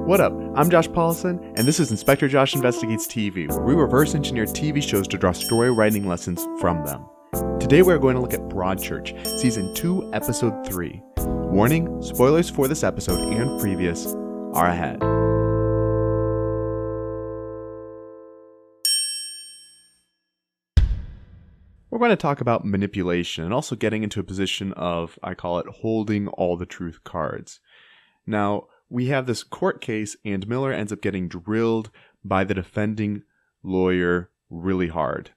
What up? I'm Josh Paulson, and this is Inspector Josh Investigates TV, where we reverse engineer TV shows to draw story writing lessons from them. Today we're going to look at Broadchurch, Season 2, Episode 3. Warning, spoilers for this episode and previous are ahead. We're going to talk about manipulation and also getting into a position of, I call it, holding all the truth cards. Now, we have this court case, and Miller ends up getting drilled by the defending lawyer really hard.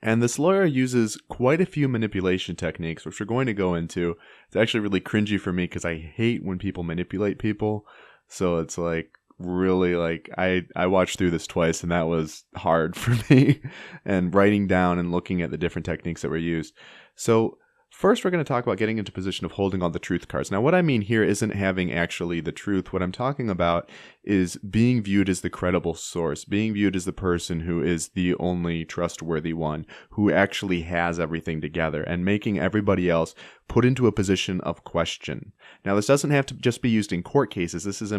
And this lawyer uses quite a few manipulation techniques, which we're going to go into. It's actually really cringy for me because I hate when people manipulate people. So it's like really like I watched through this twice, and that was hard for me. And writing down and looking at the different techniques that were used. So first, we're going to talk about getting into a position of holding all the truth cards. Now, what I mean here isn't having actually the truth. What I'm talking about is being viewed as the credible source, being viewed as the person who is the only trustworthy one, who actually has everything together, and making everybody else put into a position of question. Now, this doesn't have to just be used in court cases. This is a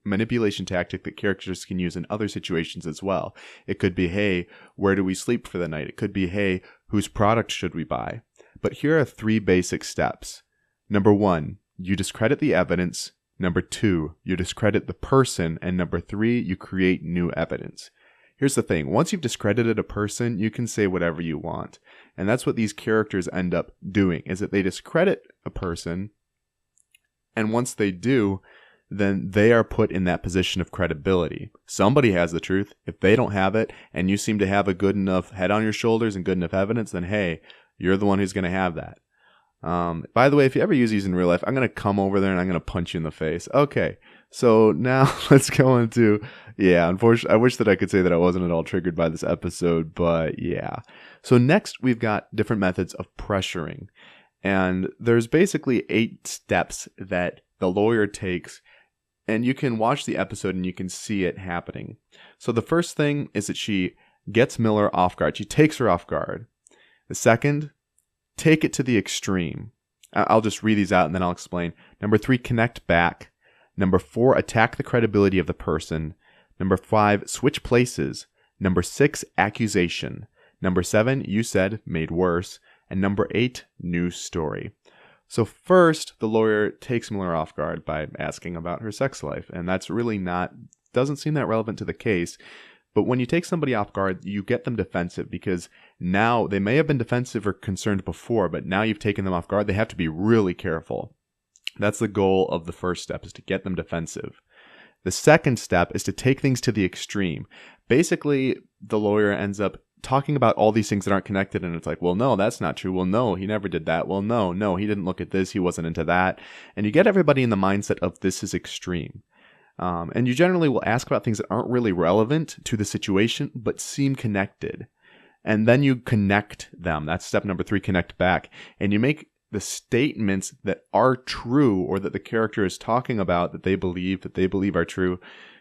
manipulation tactic that characters can use in other situations as well. It could be, hey, where do we sleep for the night? It could be, hey, whose product should we buy? But here are 3 basic steps. Number 1, you discredit the evidence. Number 2, you discredit the person. And number 3, you create new evidence. Here's the thing. Once you've discredited a person, you can say whatever you want. And that's what these characters end up doing, is that they discredit a person. And once they do, then they are put in that position of credibility. Somebody has the truth. If they don't have it, and you seem to have a good enough head on your shoulders and good enough evidence, then hey, you're the one who's going to have that. By the way, if you ever use these in real life, I'm going to come over there and I'm going to punch you in the face. Okay, so now let's go into, unfortunately, I wish that I could say that I wasn't at all triggered by this episode, but yeah. So next, we've got different methods of pressuring. And there's basically 8 steps that the lawyer takes, and you can watch the episode and you can see it happening. So the first thing is that she gets Miller off guard. She takes her off guard. The second, take it to the extreme. I'll just read these out and then I'll explain. Number 3, connect back. Number 4, attack the credibility of the person. Number 5, switch places. Number 6, accusation. Number 7, you said, made worse. And number 8, new story. So first, the lawyer takes Miller off guard by asking about her sex life. And that's really doesn't seem that relevant to the case. But when you take somebody off guard, you get them defensive, because now they may have been defensive or concerned before, but now you've taken them off guard. They have to be really careful. That's the goal of the first step, is to get them defensive. The second step is to take things to the extreme. Basically, the lawyer ends up talking about all these things that aren't connected, and it's like, well, no, that's not true. Well, no, he never did that. Well, no, he didn't look at this. He wasn't into that. And you get everybody in the mindset of this is extreme. And you generally will ask about things that aren't really relevant to the situation, but seem connected. And then you connect them. That's step number 3, connect back. And you make the statements that are true, or that the character is talking about, that they believe are true.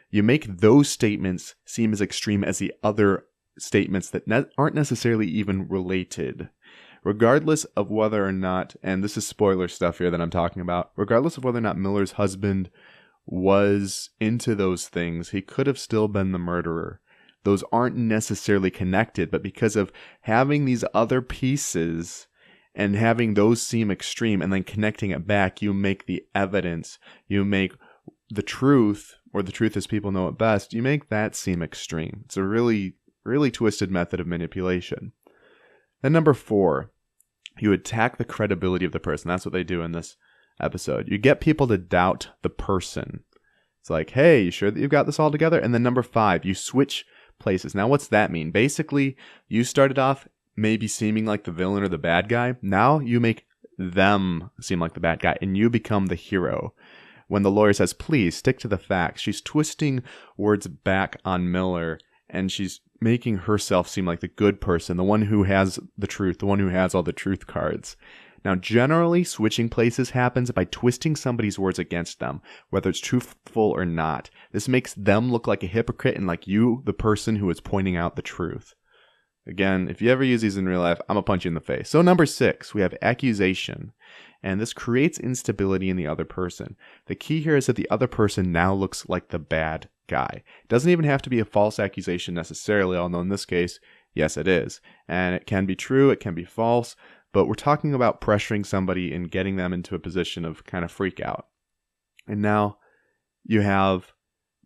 You make those statements seem as extreme as the other statements that aren't necessarily even related. Regardless of whether or not, and this is spoiler stuff here that I'm talking about, regardless of whether or not Miller's husband was into those things, he could have still been the murderer. Those aren't necessarily connected, but because of having these other pieces and having those seem extreme and then connecting it back, you make the evidence, you make the truth, or the truth as people know it best, you make that seem extreme. It's a really, really twisted method of manipulation. Then number 4, you attack the credibility of the person. That's what they do in this episode. You get people to doubt the person. It's like, hey, you sure that you've got this all together? And then number 5, you switch places. Now, what's that mean? Basically, you started off maybe seeming like the villain or the bad guy. Now you make them seem like the bad guy, and you become the hero. When the lawyer says, please stick to the facts, she's twisting words back on Miller, and she's making herself seem like the good person, the one who has the truth, the one who has all the truth cards. Now, generally, switching places happens by twisting somebody's words against them, whether it's truthful or not. This makes them look like a hypocrite and like you, the person who is pointing out the truth. Again, if you ever use these in real life, I'm going to punch you in the face. So number 6, we have accusation. and this creates instability in the other person. The key here is that the other person now looks like the bad guy. It doesn't even have to be a false accusation necessarily, although in this case, yes, it is. And it can be true, it can be false, but we're talking about pressuring somebody and getting them into a position of kind of freak out. And now you have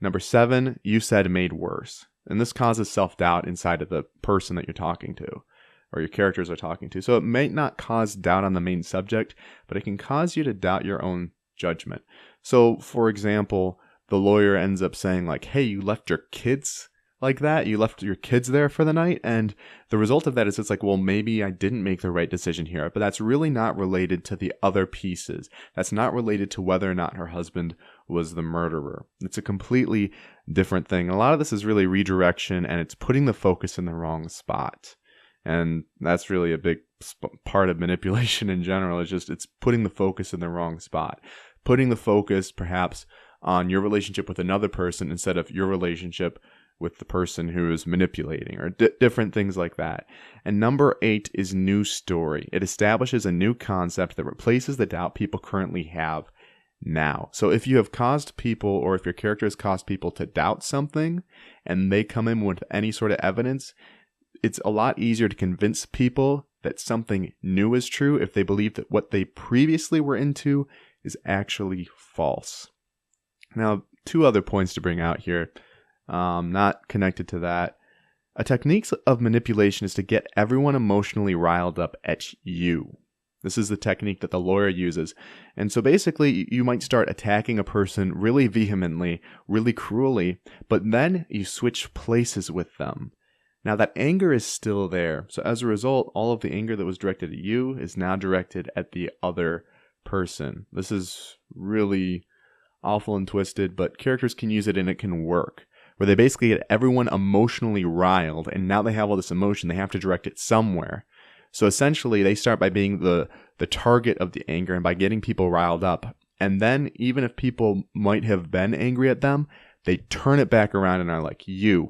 number 7, you said made worse. And this causes self-doubt inside of the person that you're talking to, or your characters are talking to. So it may not cause doubt on the main subject, but it can cause you to doubt your own judgment. So, for example, the lawyer ends up saying like, hey, you left your kids like that? You left your kids there for the night? And the result of that is it's like, well, maybe I didn't make the right decision here. But that's really not related to the other pieces. That's not related to whether or not her husband was the murderer. It's a completely different thing. A lot of this is really redirection, and it's putting the focus in the wrong spot. And that's really a big part of manipulation in general. It's putting the focus in the wrong spot. Putting the focus perhaps on your relationship with another person instead of your relationship with the person who is manipulating, or different things like that. And number 8 is new story. It establishes a new concept that replaces the doubt people currently have now. So if you have caused people, or if your character has caused people to doubt something, and they come in with any sort of evidence, it's a lot easier to convince people that something new is true if they believe that what they previously were into is actually false. Now, 2 other points to bring out here. Not connected to that. A technique of manipulation is to get everyone emotionally riled up at you. This is the technique that the lawyer uses. And so basically, you might start attacking a person really vehemently, really cruelly, but then you switch places with them. Now that anger is still there. So as a result, all of the anger that was directed at you is now directed at the other person. This is really awful and twisted, but characters can use it and it can work. Where they basically get everyone emotionally riled, and now they have all this emotion, they have to direct it somewhere. So essentially, they start by being the target of the anger and by getting people riled up. And then, even if people might have been angry at them, they turn it back around and are like,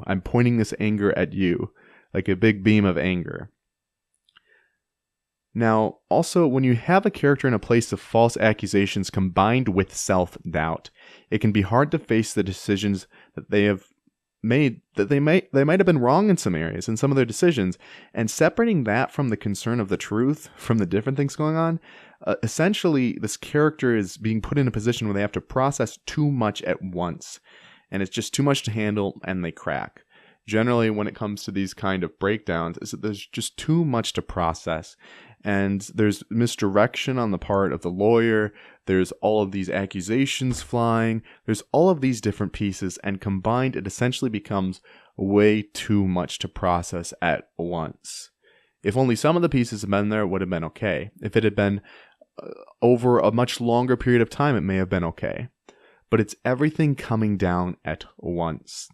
I'm pointing this anger at you, like a big beam of anger. Now, also, when you have a character in a place of false accusations combined with self-doubt, it can be hard to face the decisions that they have made, that they might have been wrong in some areas, in some of their decisions, and separating that from the concern of the truth, from the different things going on, essentially this character is being put in a position where they have to process too much at once, and it's just too much to handle, and they crack. Generally, when it comes to these kind of breakdowns, is that there's just too much to process, and there's misdirection on the part of the lawyer. There's all of these accusations flying. There's all of these different pieces, and combined, it essentially becomes way too much to process at once. If only some of the pieces had been there, it would have been okay. If it had been over a much longer period of time, it may have been okay. But it's everything coming down at once.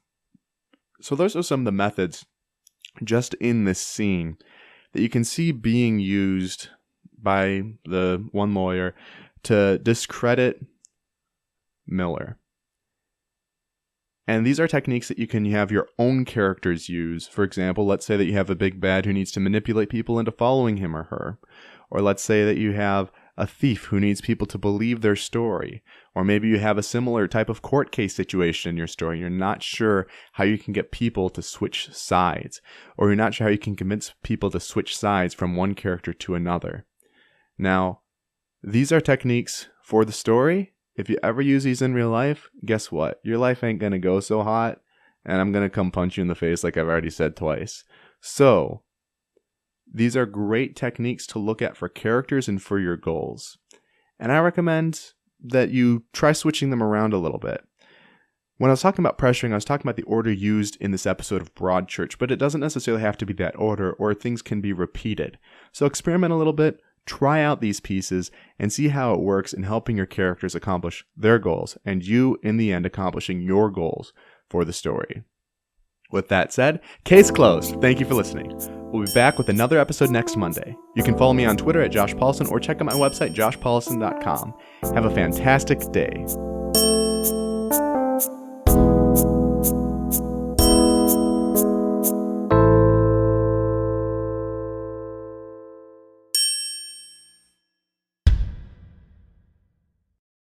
So those are some of the methods just in this scene that you can see being used by the one lawyer to discredit Miller. And these are techniques that you can have your own characters use. For example, let's say that you have a big bad who needs to manipulate people into following him or her. Or let's say that you have a thief who needs people to believe their story. Or maybe you have a similar type of court case situation in your story. You're not sure how you can get people to switch sides. Or you're not sure how you can convince people to switch sides from one character to another. Now, these are techniques for the story. If you ever use these in real life, guess what? Your life ain't going to go so hot, and I'm going to come punch you in the face like I've already said twice. So, these are great techniques to look at for characters and for your goals. And I recommend that you try switching them around a little bit. When I was talking about pressuring, I was talking about the order used in this episode of Broadchurch, but it doesn't necessarily have to be that order, or things can be repeated. So experiment a little bit, try out these pieces, and see how it works in helping your characters accomplish their goals, and you, in the end, accomplishing your goals for the story. With that said, case closed. Thank you for listening. We'll be back with another episode next Monday. You can follow me on Twitter at Josh Paulson or check out my website, joshpaulson.com. Have a fantastic day.